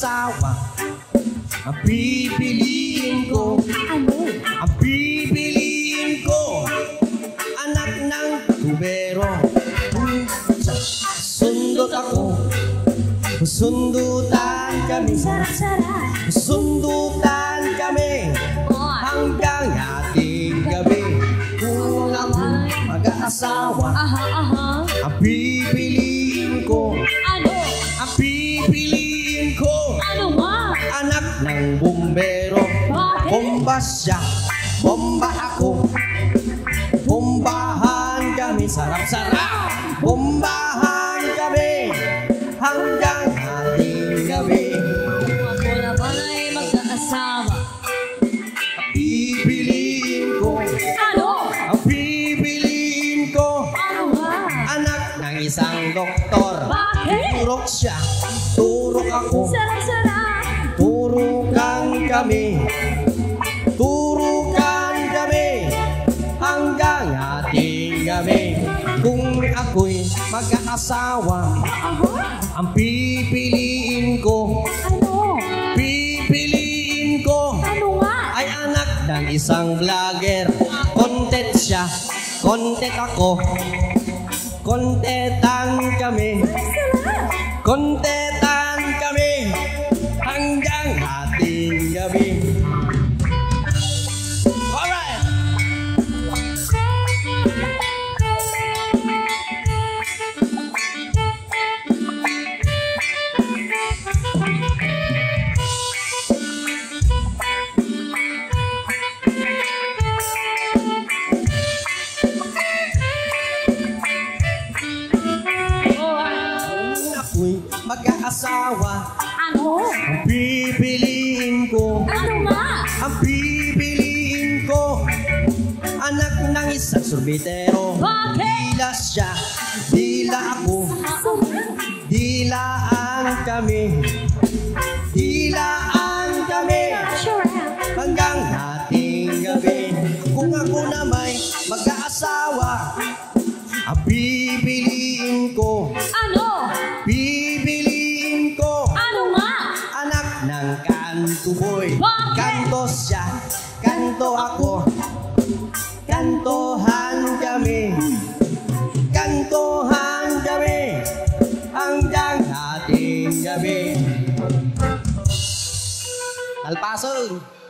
asawa. Ang pipiliin ko, Ano? ang pipiliin ko, anak ng tubero. Sundot ako, sundutan kami, Sarap-sarap. sundutan kami hanggang ating gabi. Kung ako mag-aasawa, Aha, aha. ang pipiliin ko, Ano? ang pipiliin ko, Ano nga? anak ng bumbero. Bakit? Bomba siya, bomba ako, bombahan kami, sarap-sarap. Bombahan kami hanggang ating gabi. Ako naman ay mag-aasawa. Ang pipiliin ko, Ano? ang pipiliin ko, Ano nga? anak ng isang doktor. Bakit? Turok siya, turok ako, Sarap-sarap. turukan kami, turukan kami hanggang ating gabi. Kung ako'y mag-aasawa, Aha. ang pipiliin ko, Ano? pipiliin ko, Ano nga? ay anak ng isang vlogger. Content siya, content ako, contentan kami, Sarap. contentan kami hanggang ating gabi. Alright! Kung ako'y mag-aasawa, Ano? ang pipiliin ko, Ano nga? ang pipiliin ko, anak ng isang sorbitero. Bakit? Dila siya, dila ako, dilaan kami, dilaan kami hanggang ating gabi. Kung ako na may mag-aasawa, ang pipiliin ko, Ano? pipiliin ko, Ano nga? anak ng kanto boy. Bakit? Kanto siya, kanto ako, kantohan kami, kantohan kami hanggang ating gabi. Alpasong!